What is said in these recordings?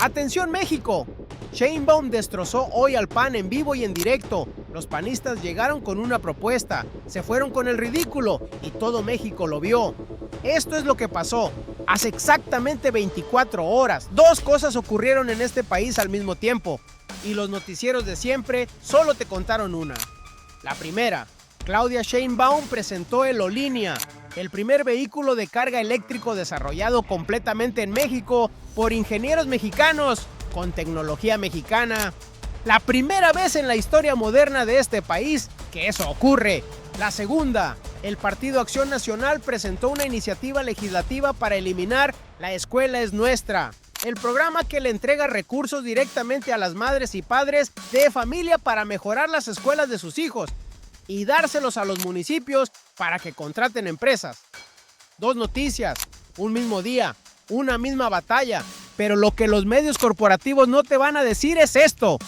¡Atención México! Sheinbaum destrozó hoy al PAN en vivo y en directo. Los panistas llegaron con una propuesta, se fueron con el ridículo y todo México lo vio. Esto es lo que pasó. Hace exactamente 24 horas, dos cosas ocurrieron en este país al mismo tiempo. Y los noticieros de siempre solo te contaron una. La primera, Claudia Sheinbaum presentó el Olinea, el primer vehículo de carga eléctrico desarrollado completamente en México por ingenieros mexicanos con tecnología mexicana. La primera vez en la historia moderna de este país que eso ocurre. La segunda, el Partido Acción Nacional presentó una iniciativa legislativa para eliminar La Escuela es Nuestra, el programa que le entrega recursos directamente a las madres y padres de familia para mejorar las escuelas de sus hijos y dárselos a los municipios para que contraten empresas. Dos noticias, un mismo día, una misma batalla, pero lo que los medios corporativos no te van a decir es esto.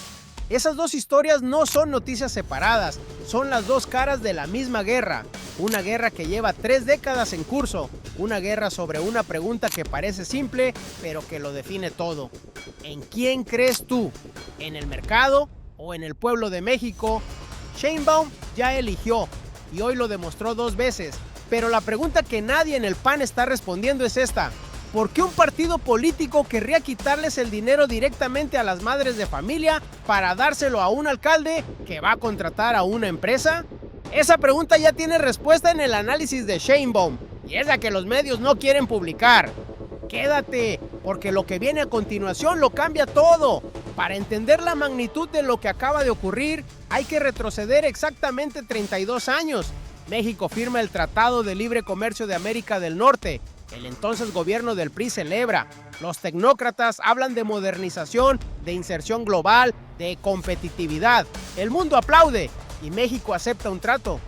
Esas dos historias no son noticias separadas, son las dos caras de la misma guerra. Una guerra que lleva 3 décadas en curso, una guerra sobre una pregunta que parece simple, pero que lo define todo. ¿En quién crees tú? ¿En el mercado o en el pueblo de México? Sheinbaum ya eligió y hoy lo demostró 2 veces, pero la pregunta que nadie en el PAN está respondiendo es esta. ¿Por qué un partido político querría quitarles el dinero directamente a las madres de familia para dárselo a un alcalde que va a contratar a una empresa? Esa pregunta ya tiene respuesta en el análisis de Sheinbaum y es la que los medios no quieren publicar. Quédate, porque lo que viene a continuación lo cambia todo. Para entender la magnitud de lo que acaba de ocurrir, hay que retroceder exactamente 32 años. México firma el Tratado de Libre Comercio de América del Norte. El entonces gobierno del PRI celebra. Los tecnócratas hablan de modernización, de inserción global, de competitividad. El mundo aplaude y México acepta un trato.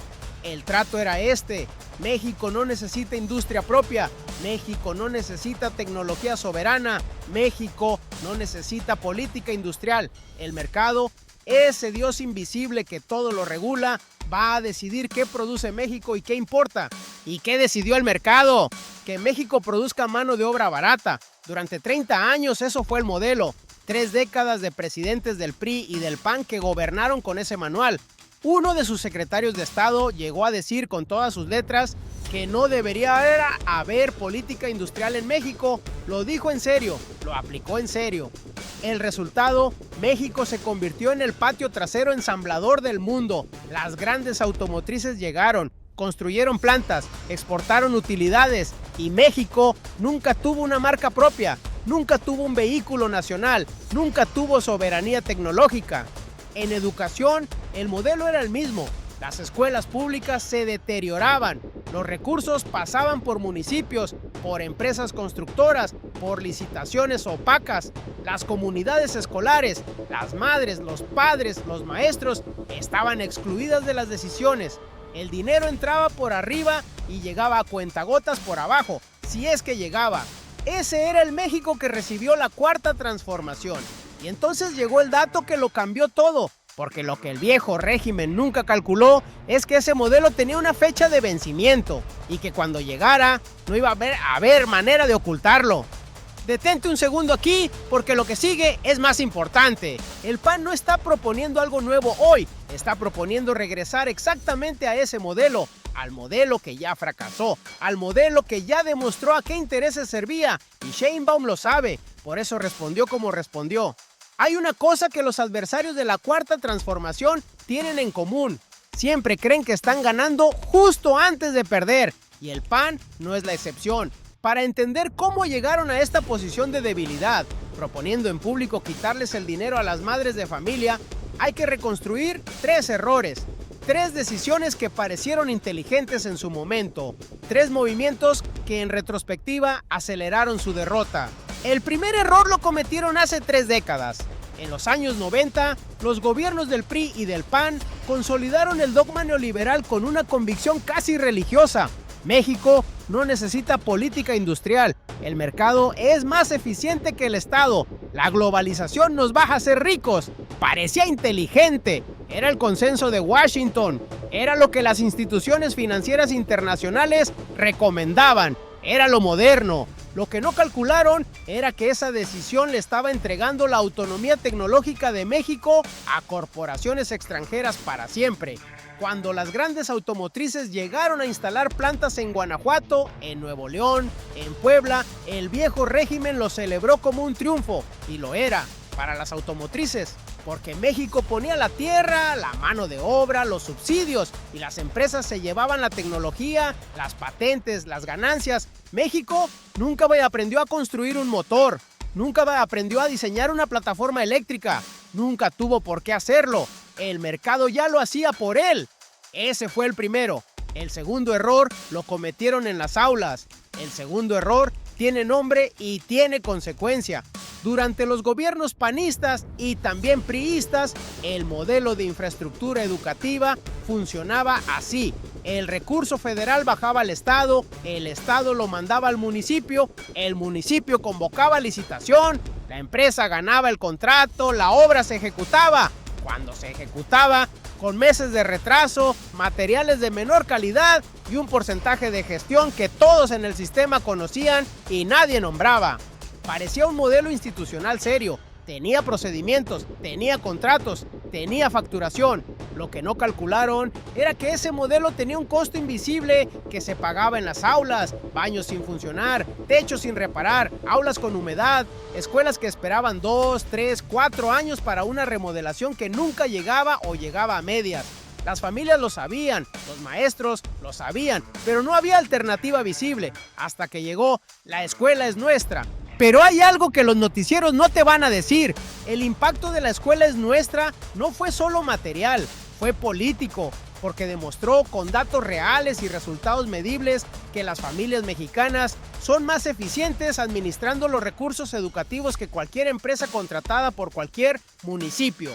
El trato era este. México no necesita industria propia. México no necesita tecnología soberana. México no necesita política industrial. El mercado, ese Dios invisible que todo lo regula, va a decidir qué produce México y qué importa. ¿Y qué decidió el mercado? Que México produzca mano de obra barata. Durante 30 años eso fue el modelo. 3 décadas de presidentes del PRI y del PAN que gobernaron con ese manual. Uno de sus secretarios de Estado llegó a decir con todas sus letras que no debería haber política industrial en México. Lo dijo en serio, lo aplicó en serio. El resultado, México se convirtió en el patio trasero ensamblador del mundo. Las grandes automotrices llegaron, construyeron plantas, exportaron utilidades y México nunca tuvo una marca propia, nunca tuvo un vehículo nacional, nunca tuvo soberanía tecnológica. En educación, el modelo era el mismo. Las escuelas públicas se deterioraban, los recursos pasaban por municipios, por empresas constructoras, por licitaciones opacas. Las comunidades escolares, las madres, los padres, los maestros estaban excluidas de las decisiones. El dinero entraba por arriba y llegaba a cuentagotas por abajo, si es que llegaba. Ese era el México que recibió la Cuarta Transformación. Y entonces llegó el dato que lo cambió todo, porque lo que el viejo régimen nunca calculó es que ese modelo tenía una fecha de vencimiento y que cuando llegara no iba a haber manera de ocultarlo. Detente un segundo aquí, porque lo que sigue es más importante. El PAN no está proponiendo algo nuevo hoy, está proponiendo regresar exactamente a ese modelo, al modelo que ya fracasó, al modelo que ya demostró a qué intereses servía, y Sheinbaum lo sabe, por eso respondió como respondió. Hay una cosa que los adversarios de la Cuarta Transformación tienen en común. Siempre creen que están ganando justo antes de perder, y el PAN no es la excepción. Para entender cómo llegaron a esta posición de debilidad, proponiendo en público quitarles el dinero a las madres de familia, hay que reconstruir 3 errores, 3 decisiones que parecieron inteligentes en su momento, 3 movimientos que en retrospectiva aceleraron su derrota. El primer error lo cometieron hace 3 décadas. En los años 90, los gobiernos del PRI y del PAN consolidaron el dogma neoliberal con una convicción casi religiosa. México no necesita política industrial. El mercado es más eficiente que el Estado. La globalización nos va a hacer ricos. Parecía inteligente. Era el consenso de Washington. Era lo que las instituciones financieras internacionales recomendaban. Era lo moderno. Lo que no calcularon era que esa decisión le estaba entregando la autonomía tecnológica de México a corporaciones extranjeras para siempre. Cuando las grandes automotrices llegaron a instalar plantas en Guanajuato, en Nuevo León, en Puebla, el viejo régimen lo celebró como un triunfo, y lo era para las automotrices, porque México ponía la tierra, la mano de obra, los subsidios, y las empresas se llevaban la tecnología, las patentes, las ganancias. México nunca aprendió a construir un motor, nunca aprendió a diseñar una plataforma eléctrica, nunca tuvo por qué hacerlo. El mercado ya lo hacía por él. Ese fue el primero. El segundo error lo cometieron en las aulas. El segundo error tiene nombre y tiene consecuencia. Durante los gobiernos panistas y también priistas, el modelo de infraestructura educativa funcionaba así. El recurso federal bajaba al estado, el estado lo mandaba al municipio, el municipio convocaba licitación, la empresa ganaba el contrato, la obra se ejecutaba. Cuando se ejecutaba, con meses de retraso, materiales de menor calidad y un porcentaje de gestión que todos en el sistema conocían y nadie nombraba. Parecía un modelo institucional serio, tenía procedimientos, tenía contratos, tenía facturación. Lo que no calcularon era que ese modelo tenía un costo invisible que se pagaba en las aulas, baños sin funcionar, techos sin reparar, aulas con humedad, escuelas que esperaban 2, 3, 4 años para una remodelación que nunca llegaba o llegaba a medias. Las familias lo sabían, los maestros lo sabían, pero no había alternativa visible hasta que llegó La Escuela es Nuestra. Pero hay algo que los noticieros no te van a decir. El impacto de La Escuela es Nuestra no fue solo material, fue político, porque demostró con datos reales y resultados medibles que las familias mexicanas son más eficientes administrando los recursos educativos que cualquier empresa contratada por cualquier municipio.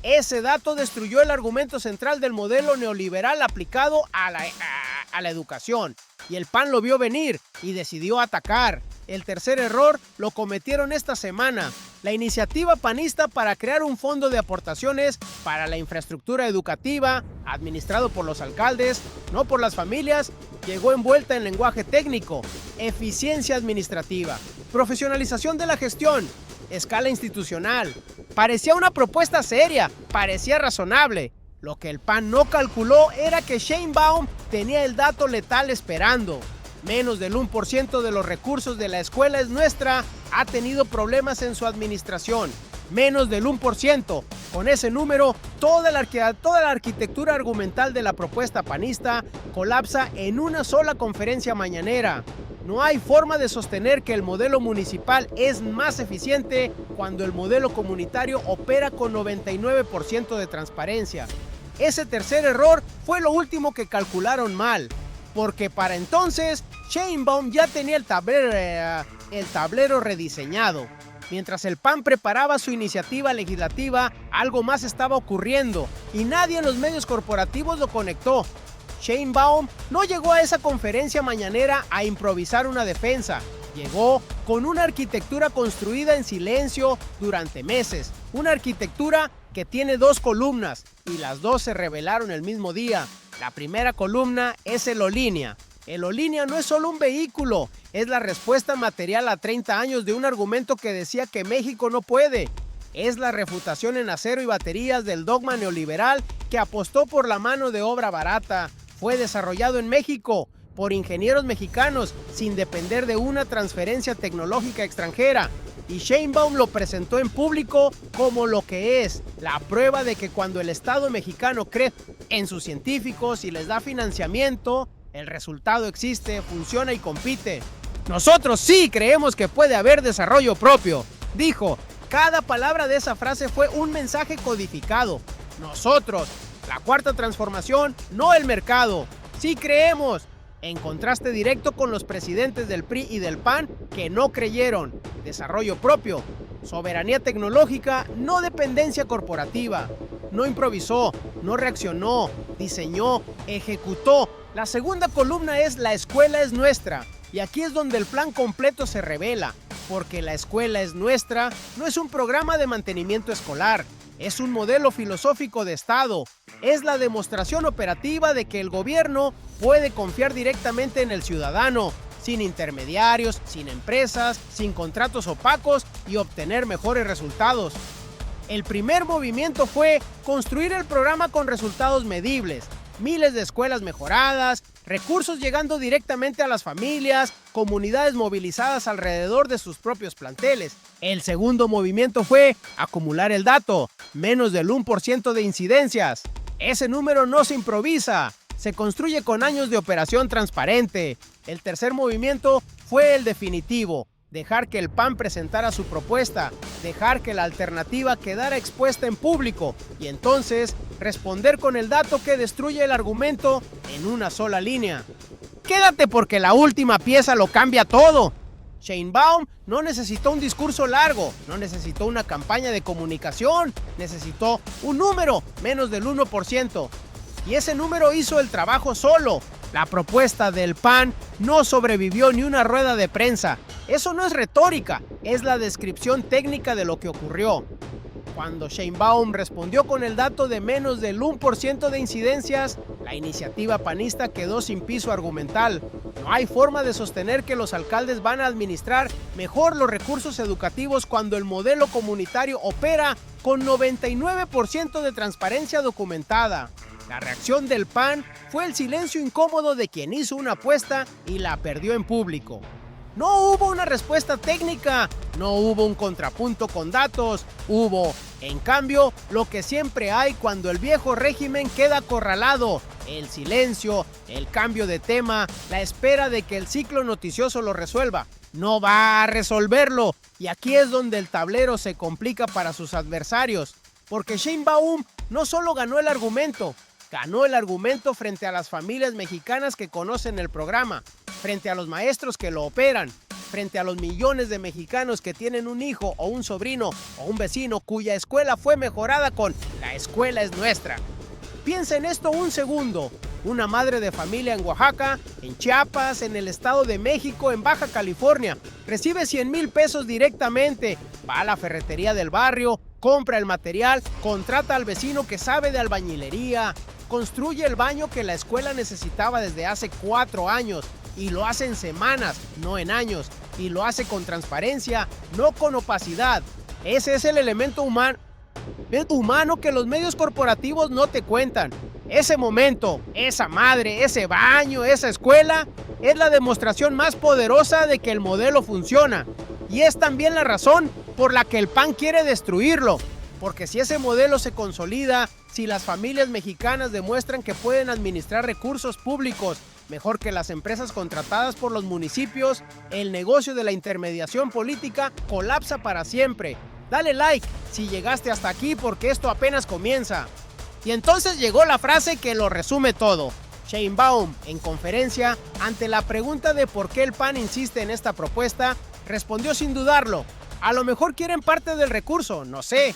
Ese dato destruyó el argumento central del modelo neoliberal aplicado a la educación, y el PAN lo vio venir y decidió atacar. El tercer error lo cometieron esta semana. La iniciativa panista para crear un fondo de aportaciones para la infraestructura educativa, administrado por los alcaldes, no por las familias, llegó envuelta en lenguaje técnico, eficiencia administrativa, profesionalización de la gestión, escala institucional. Parecía una propuesta seria, parecía razonable. Lo que el PAN no calculó era que Sheinbaum tenía el dato letal esperando. Menos del 1% de los recursos de La Escuela es Nuestra ha tenido problemas en su administración. Menos del 1%. Con ese número, toda la arquitectura argumental de la propuesta panista colapsa en una sola conferencia mañanera. No hay forma de sostener que el modelo municipal es más eficiente cuando el modelo comunitario opera con 99% de transparencia. Ese tercer error fue lo último que calcularon mal, porque para entonces Sheinbaum ya tenía el tablero rediseñado. Mientras el PAN preparaba su iniciativa legislativa, algo más estaba ocurriendo y nadie en los medios corporativos lo conectó. Sheinbaum no llegó a esa conferencia mañanera a improvisar una defensa. Llegó con una arquitectura construida en silencio durante meses. Una arquitectura que tiene 2 columnas y las 2 se revelaron el mismo día. La primera columna es el Olínea. El Olínea no es solo un vehículo, es la respuesta material a 30 años de un argumento que decía que México no puede. Es la refutación en acero y baterías del dogma neoliberal que apostó por la mano de obra barata. Fue desarrollado en México por ingenieros mexicanos sin depender de una transferencia tecnológica extranjera. Y Sheinbaum lo presentó en público como lo que es, la prueba de que cuando el Estado mexicano cree en sus científicos y les da financiamiento, el resultado existe, funciona y compite. Nosotros sí creemos que puede haber desarrollo propio, dijo. Cada palabra de esa frase fue un mensaje codificado. Nosotros, la cuarta transformación, no el mercado. Sí creemos. En contraste directo con los presidentes del PRI y del PAN que no creyeron. Desarrollo propio, soberanía tecnológica, no dependencia corporativa. No improvisó, no reaccionó, diseñó, ejecutó. La segunda columna es La Escuela es Nuestra. Y aquí es donde el plan completo se revela. Porque La Escuela es Nuestra no es un programa de mantenimiento escolar. Es un modelo filosófico de Estado. Es la demostración operativa de que el gobierno puede confiar directamente en el ciudadano, sin intermediarios, sin empresas, sin contratos opacos y obtener mejores resultados. El primer movimiento fue construir el programa con resultados medibles, miles de escuelas mejoradas, recursos llegando directamente a las familias, comunidades movilizadas alrededor de sus propios planteles. El segundo movimiento fue acumular el dato, menos del 1% de incidencias. Ese número no se improvisa, se construye con años de operación transparente. El tercer movimiento fue el definitivo, dejar que el PAN presentara su propuesta, dejar que la alternativa quedara expuesta en público y entonces responder con el dato que destruye el argumento en una sola línea. Quédate porque la última pieza lo cambia todo. Sheinbaum no necesitó un discurso largo, no necesitó una campaña de comunicación, necesitó un número, menos del 1%. Y ese número hizo el trabajo solo. La propuesta del PAN no sobrevivió ni una rueda de prensa. Eso no es retórica, es la descripción técnica de lo que ocurrió. Cuando Sheinbaum respondió con el dato de menos del 1% de incidencias, la iniciativa panista quedó sin piso argumental. No hay forma de sostener que los alcaldes van a administrar mejor los recursos educativos cuando el modelo comunitario opera con 99% de transparencia documentada. La reacción del PAN fue el silencio incómodo de quien hizo una apuesta y la perdió en público. No hubo una respuesta técnica, no hubo un contrapunto con datos, hubo, en cambio, lo que siempre hay cuando el viejo régimen queda acorralado: el silencio, el cambio de tema, la espera de que el ciclo noticioso lo resuelva. No va a resolverlo, y aquí es donde el tablero se complica para sus adversarios, porque Sheinbaum no solo ganó el argumento frente a las familias mexicanas que conocen el programa, frente a los maestros que lo operan, frente a los millones de mexicanos que tienen un hijo o un sobrino o un vecino cuya escuela fue mejorada con "la escuela es nuestra". Piensa en esto un segundo. Una madre de familia en Oaxaca, en Chiapas, en el Estado de México, en Baja California, recibe 100,000 pesos directamente, va a la ferretería del barrio, compra el material, contrata al vecino que sabe de albañilería, construye el baño que la escuela necesitaba desde hace 4 años y lo hace en semanas, no en años, y lo hace con transparencia, no con opacidad. Ese es el elemento humano que los medios corporativos no te cuentan. Ese momento, esa madre, ese baño, esa escuela, es la demostración más poderosa de que el modelo funciona. Y es también la razón por la que el PAN quiere destruirlo. Porque si ese modelo se consolida, si las familias mexicanas demuestran que pueden administrar recursos públicos mejor que las empresas contratadas por los municipios, el negocio de la intermediación política colapsa para siempre. Dale like si llegaste hasta aquí porque esto apenas comienza. Y entonces llegó la frase que lo resume todo. Sheinbaum, en conferencia, ante la pregunta de por qué el PAN insiste en esta propuesta, respondió sin dudarlo: a lo mejor quieren parte del recurso, no sé.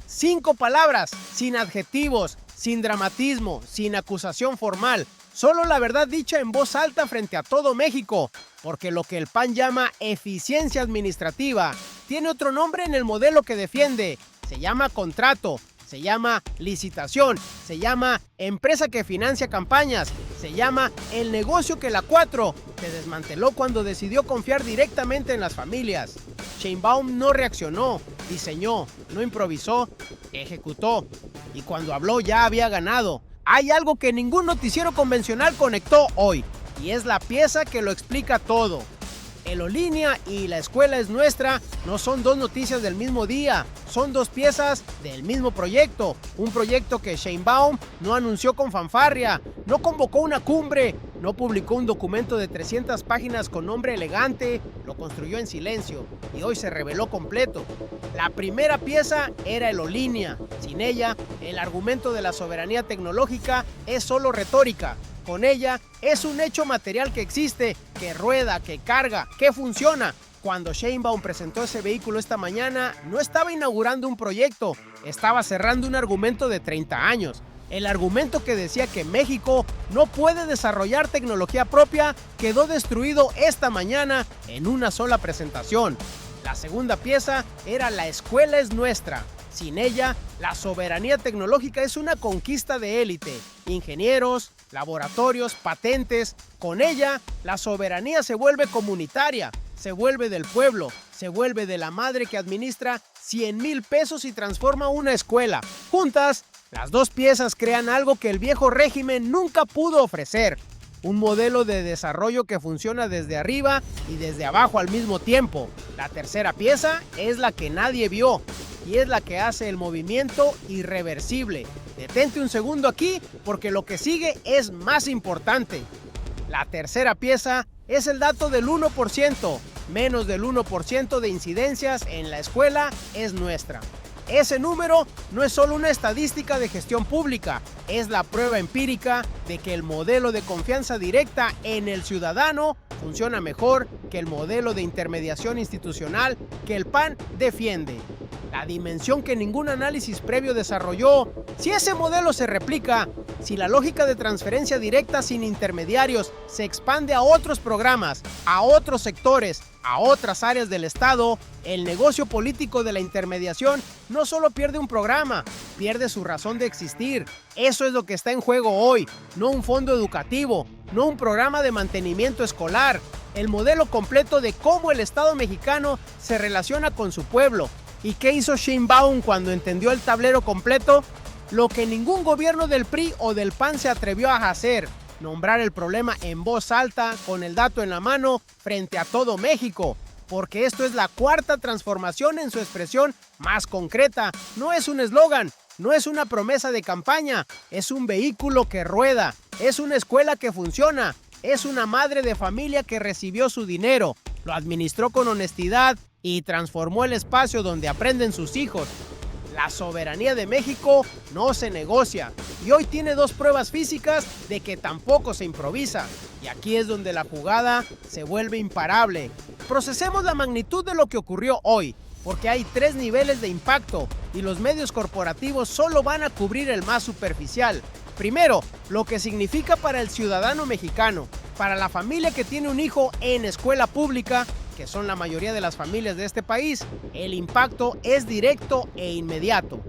5 palabras, sin adjetivos, sin dramatismo, sin acusación formal, solo la verdad dicha en voz alta frente a todo México, porque lo que el PAN llama eficiencia administrativa tiene otro nombre en el modelo que defiende. Se llama contrato, se llama licitación, se llama empresa que financia campañas, se llama el negocio que la 4 se desmanteló cuando decidió confiar directamente en las familias. Sheinbaum no reaccionó, diseñó, no improvisó, ejecutó. Y cuando habló ya había ganado. Hay algo que ningún noticiero convencional conectó hoy, y es la pieza que lo explica todo. Aerolínea y la escuela es nuestra no son 2 noticias del mismo día, son 2 piezas del mismo proyecto. Un proyecto que Sheinbaum no anunció con fanfarria, no convocó una cumbre, no publicó un documento de 300 páginas con nombre elegante, lo construyó en silencio y hoy se reveló completo. La primera pieza era Aerolínea. Sin ella, el argumento de la soberanía tecnológica es solo retórica. Con ella, es un hecho material que existe, que rueda, que carga, que funciona. Cuando Sheinbaum presentó ese vehículo esta mañana, no estaba inaugurando un proyecto, estaba cerrando un argumento de 30 años. El argumento que decía que México no puede desarrollar tecnología propia quedó destruido esta mañana en una sola presentación. La segunda pieza era "la escuela es nuestra". Sin ella, la soberanía tecnológica es una conquista de élite. Ingenieros, laboratorios, patentes. Con ella, la soberanía se vuelve comunitaria, se vuelve del pueblo, se vuelve de la madre que administra 100,000 pesos y transforma una escuela. Juntas, las dos piezas crean algo que el viejo régimen nunca pudo ofrecer. Un modelo de desarrollo que funciona desde arriba y desde abajo al mismo tiempo. La tercera pieza es la que nadie vio y es la que hace el movimiento irreversible. Detente un segundo aquí porque lo que sigue es más importante. La tercera pieza es el dato del 1%. Menos del 1% de incidencias en la escuela es nuestra. Ese número no es solo una estadística de gestión pública, es la prueba empírica de que el modelo de confianza directa en el ciudadano funciona mejor que el modelo de intermediación institucional que el PAN defiende. La dimensión que ningún análisis previo desarrolló. Si ese modelo se replica, si la lógica de transferencia directa sin intermediarios se expande a otros programas, a otros sectores, a otras áreas del Estado, el negocio político de la intermediación no solo pierde un programa, pierde su razón de existir. Eso es lo que está en juego hoy, no un fondo educativo, no un programa de mantenimiento escolar, el modelo completo de cómo el Estado mexicano se relaciona con su pueblo. ¿Y qué hizo Sheinbaum cuando entendió el tablero completo? Lo que ningún gobierno del PRI o del PAN se atrevió a hacer: nombrar el problema en voz alta, con el dato en la mano, frente a todo México. Porque esto es la cuarta transformación en su expresión más concreta. No es un eslogan, no es una promesa de campaña, es un vehículo que rueda, es una escuela que funciona, es una madre de familia que recibió su dinero, lo administró con honestidad y transformó el espacio donde aprenden sus hijos. La soberanía de México no se negocia y hoy tiene dos pruebas físicas de que tampoco se improvisa. Y aquí es donde la jugada se vuelve imparable. Procesemos la magnitud de lo que ocurrió hoy, porque hay 3 niveles de impacto y los medios corporativos solo van a cubrir el más superficial. Primero, lo que significa para el ciudadano mexicano, para la familia que tiene un hijo en escuela pública, que son la mayoría de las familias de este país. El impacto es directo e inmediato.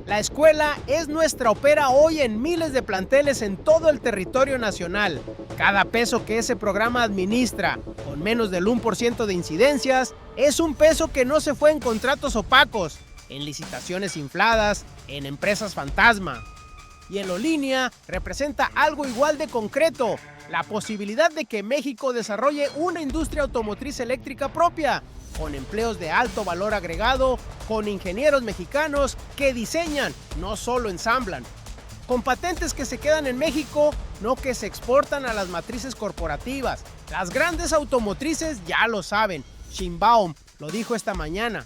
La escuela es nuestra, opera hoy en miles de planteles en todo el territorio nacional. Cada peso que ese programa administra, con menos del 1% de incidencias, es un peso que no se fue en contratos opacos, en licitaciones infladas, en empresas fantasma. Y Aerolínea representa algo igual de concreto: la posibilidad de que México desarrolle una industria automotriz eléctrica propia, con empleos de alto valor agregado, con ingenieros mexicanos que diseñan, no solo ensamblan, con patentes que se quedan en México, no que se exportan a las matrices corporativas. Las grandes automotrices ya lo saben. Sheinbaum lo dijo esta mañana.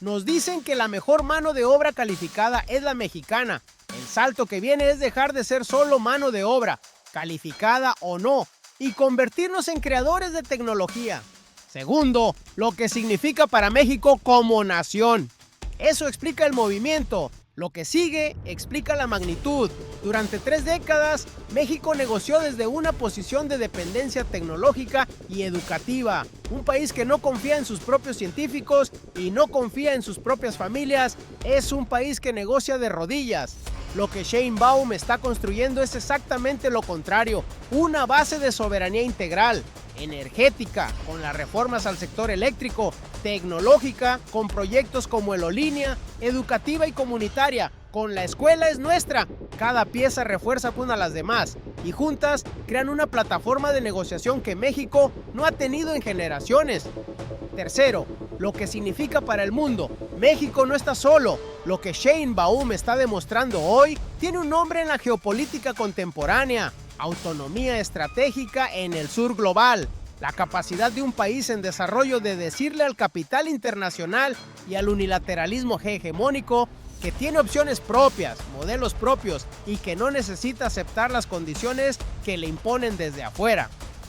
Nos dicen que la mejor mano de obra calificada es la mexicana. El salto que viene es dejar de ser solo mano de obra, calificada o no, y convertirnos en creadores de tecnología. Segundo, lo que significa para México como nación. Eso explica el movimiento. Lo que sigue explica la magnitud. Durante 3 décadas, México negoció desde una posición de dependencia tecnológica y educativa. Un país que no confía en sus propios científicos y no confía en sus propias familias es un país que negocia de rodillas. Lo que Sheinbaum está construyendo es exactamente lo contrario: una base de soberanía integral, energética, con las reformas al sector eléctrico, tecnológica, con proyectos como Aerolínea, educativa y comunitaria. Con la escuela es nuestra. Cada pieza refuerza una a las demás y juntas crean una plataforma de negociación que México no ha tenido en generaciones. Tercero, lo que significa para el mundo. México no está solo. Lo que Sheinbaum está demostrando hoy tiene un nombre en la geopolítica contemporánea: autonomía estratégica en el sur global. La capacidad de un país en desarrollo de decirle al capital internacional y al unilateralismo hegemónico que tiene opciones propias, modelos propios y que no necesita aceptar las condiciones que le imponen desde afuera.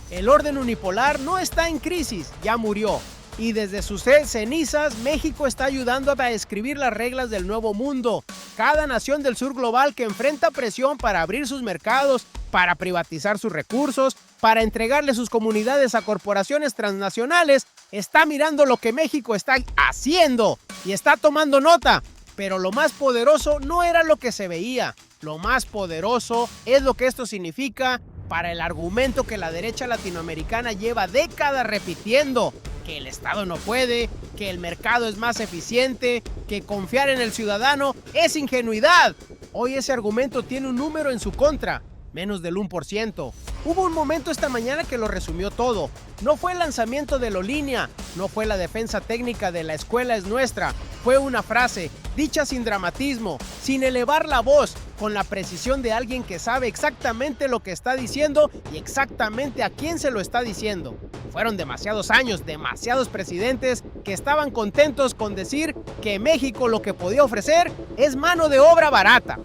El orden unipolar no está en crisis, ya murió. Y desde sus cenizas, México está ayudando a escribir las reglas del nuevo mundo. Cada nación del sur global que enfrenta presión para abrir sus mercados, para privatizar sus recursos, para entregarle sus comunidades a corporaciones transnacionales, está mirando lo que México está haciendo y está tomando nota. Pero lo más poderoso no era lo que se veía. Lo más poderoso es lo que esto significa para el argumento que la derecha latinoamericana lleva décadas repitiendo: que el Estado no puede, que el mercado es más eficiente, que confiar en el ciudadano es ingenuidad. Hoy ese argumento tiene un número en su contra: menos del 1%. Hubo un momento esta mañana que lo resumió todo. No fue el lanzamiento de Lolínea, no fue la defensa técnica de la escuela es nuestra. Fue una frase, dicha sin dramatismo, sin elevar la voz, con la precisión de alguien que sabe exactamente lo que está diciendo y exactamente a quién se lo está diciendo. Fueron demasiados años, demasiados presidentes que estaban contentos con decir que México lo que podía ofrecer es mano de obra barata.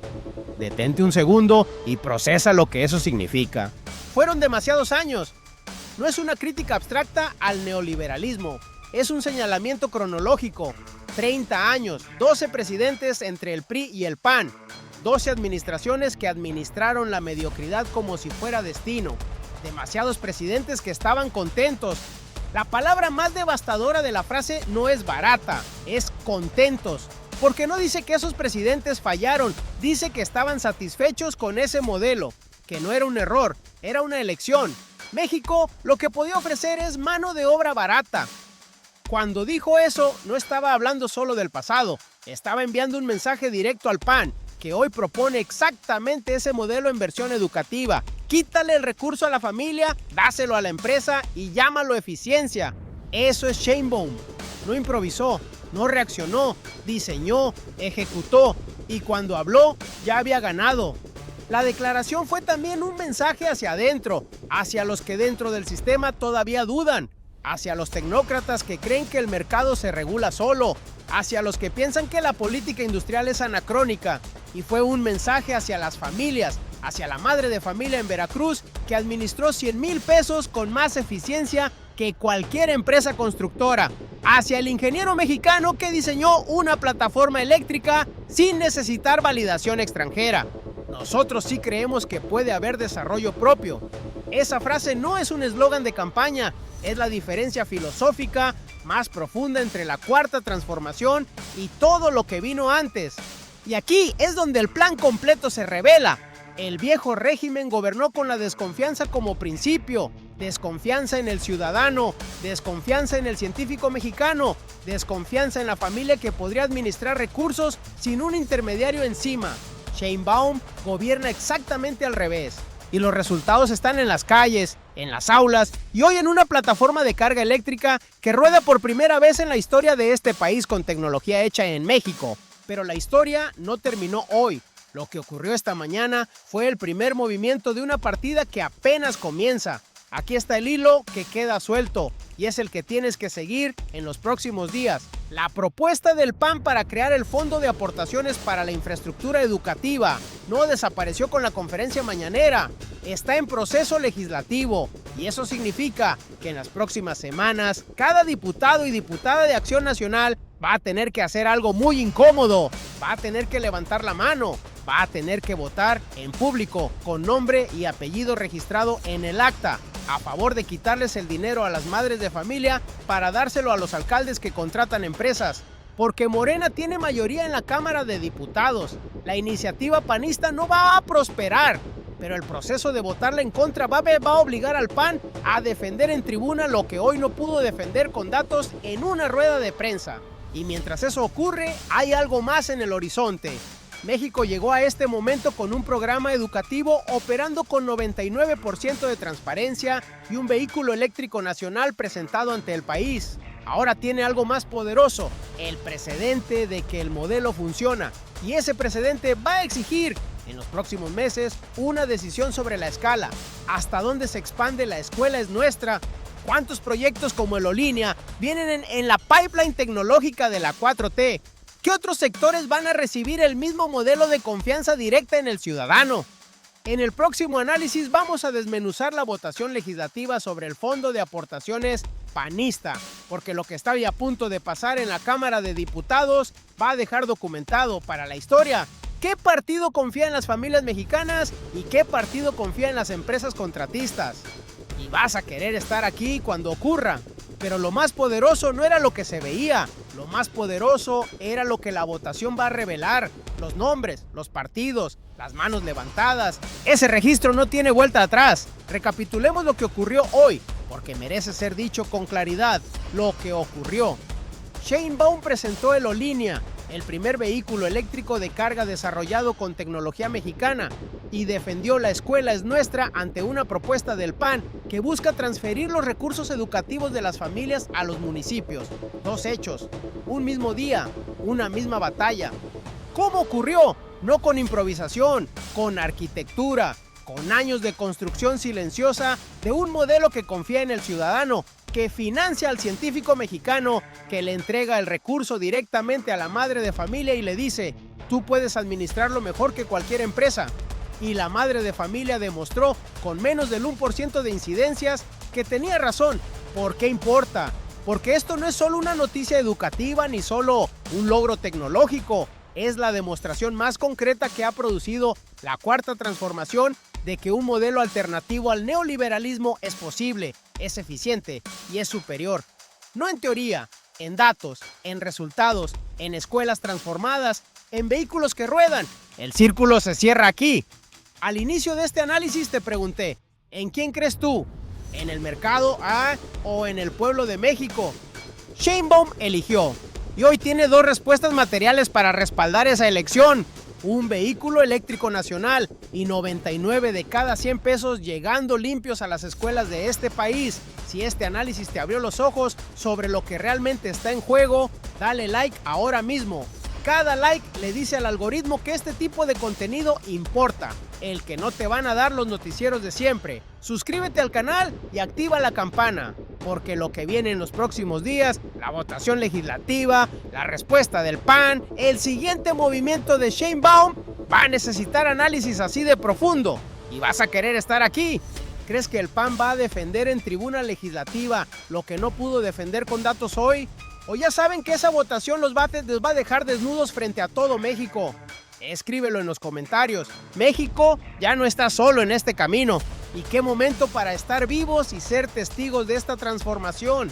Detente un segundo y procesa lo que eso significa. Fueron demasiados años. No es una crítica abstracta al neoliberalismo, es un señalamiento cronológico. 30 años, 12 presidentes entre el PRI y el PAN, 12 administraciones que administraron la mediocridad como si fuera destino. Demasiados presidentes que estaban contentos. La palabra más devastadora de la frase no es barata, es contentos. Porque no dice que esos presidentes fallaron, dice que estaban satisfechos con ese modelo, que no era un error, era una elección. México lo que podía ofrecer es mano de obra barata. Cuando dijo eso, no estaba hablando solo del pasado, estaba enviando un mensaje directo al PAN, que hoy propone exactamente ese modelo en versión educativa. Quítale el recurso a la familia, dáselo a la empresa y llámalo eficiencia. Eso es Sheinbaum. No improvisó, no reaccionó, diseñó, ejecutó y cuando habló ya había ganado. La declaración fue también un mensaje hacia adentro, hacia los que dentro del sistema todavía dudan, hacia los tecnócratas que creen que el mercado se regula solo, hacia los que piensan que la política industrial es anacrónica, y fue un mensaje hacia las familias, hacia la madre de familia en Veracruz que administró 100,000 pesos con más eficiencia que cualquier empresa constructora, hacia el ingeniero mexicano que diseñó una plataforma eléctrica sin necesitar validación extranjera. Nosotros sí creemos que puede haber desarrollo propio. Esa frase no es un eslogan de campaña, es la diferencia filosófica más profunda entre la Cuarta Transformación y todo lo que vino antes. Y aquí es donde el plan completo se revela. El viejo régimen gobernó con la desconfianza como principio, desconfianza en el ciudadano, desconfianza en el científico mexicano, desconfianza en la familia que podría administrar recursos sin un intermediario encima. Sheinbaum gobierna exactamente al revés. Y los resultados están en las calles, en las aulas y hoy en una plataforma de carga eléctrica que rueda por primera vez en la historia de este país con tecnología hecha en México. Pero la historia no terminó hoy. Lo que ocurrió esta mañana fue el primer movimiento de una partida que apenas comienza. Aquí está el hilo que queda suelto y es el que tienes que seguir en los próximos días. La propuesta del PAN para crear el Fondo de Aportaciones para la Infraestructura Educativa no desapareció con la conferencia mañanera. Está en proceso legislativo y eso significa que en las próximas semanas cada diputado y diputada de Acción Nacional va a tener que hacer algo muy incómodo. Va a tener que levantar la mano. Va a tener que votar en público con nombre y apellido registrado en el acta a favor de quitarles el dinero a las madres de familia para dárselo a los alcaldes que contratan empresas. Porque Morena tiene mayoría en la Cámara de Diputados. La iniciativa panista no va a prosperar, pero el proceso de votarla en contra va a obligar al PAN a defender en tribuna lo que hoy no pudo defender con datos en una rueda de prensa. Y mientras eso ocurre, hay algo más en el horizonte. México llegó a este momento con un programa educativo operando con 99% de transparencia y un vehículo eléctrico nacional presentado ante el país. Ahora tiene algo más poderoso, el precedente de que el modelo funciona. Y ese precedente va a exigir, en los próximos meses, una decisión sobre la escala. ¿Hasta dónde se expande la escuela es nuestra? ¿Cuántos proyectos como el Lolínea vienen en la pipeline tecnológica de la 4T? ¿Qué otros sectores van a recibir el mismo modelo de confianza directa en el ciudadano? En el próximo análisis vamos a desmenuzar la votación legislativa sobre el Fondo de Aportaciones panista, porque lo que está a punto de pasar en la Cámara de Diputados va a dejar documentado para la historia qué partido confía en las familias mexicanas y qué partido confía en las empresas contratistas. Y vas a querer estar aquí cuando ocurra. Pero lo más poderoso no era lo que se veía, lo más poderoso era lo que la votación va a revelar, los nombres, los partidos, las manos levantadas. Ese registro no tiene vuelta atrás. Recapitulemos lo que ocurrió hoy, porque merece ser dicho con claridad lo que ocurrió. Sheinbaum presentó el Olinea, el primer vehículo eléctrico de carga desarrollado con tecnología mexicana, y defendió La escuela es nuestra ante una propuesta del PAN que busca transferir los recursos educativos de las familias a los municipios. Dos hechos, un mismo día, una misma batalla. ¿Cómo ocurrió? No con improvisación, con arquitectura, con años de construcción silenciosa de un modelo que confía en el ciudadano, que financia al científico mexicano, que le entrega el recurso directamente a la madre de familia y le dice: tú puedes administrarlo mejor que cualquier empresa. Y la madre de familia demostró con menos del 1% de incidencias que tenía razón. ¿Por qué importa? Porque esto no es solo una noticia educativa ni solo un logro tecnológico. Es la demostración más concreta que ha producido la cuarta transformación de que un modelo alternativo al neoliberalismo es posible, es eficiente y es superior. No en teoría, en datos, en resultados, en escuelas transformadas, en vehículos que ruedan. El círculo se cierra aquí. Al inicio de este análisis te pregunté, ¿en quién crees tú? ¿En el mercado o en el pueblo de México? Sheinbaum eligió. Y hoy tiene dos respuestas materiales para respaldar esa elección. Un vehículo eléctrico nacional y 99 de cada 100 pesos llegando limpios a las escuelas de este país. Si este análisis te abrió los ojos sobre lo que realmente está en juego, dale like ahora mismo. Cada like le dice al algoritmo que este tipo de contenido importa, el que no te van a dar los noticieros de siempre. Suscríbete al canal y activa la campana, porque lo que viene en los próximos días, la votación legislativa, la respuesta del PAN, el siguiente movimiento de Sheinbaum, va a necesitar análisis así de profundo. Y vas a querer estar aquí. ¿Crees que el PAN va a defender en tribuna legislativa lo que no pudo defender con datos hoy? ¿O ya saben que esa votación los va a dejar desnudos frente a todo México? Escríbelo en los comentarios. México ya no está solo en este camino. Y qué momento para estar vivos y ser testigos de esta transformación.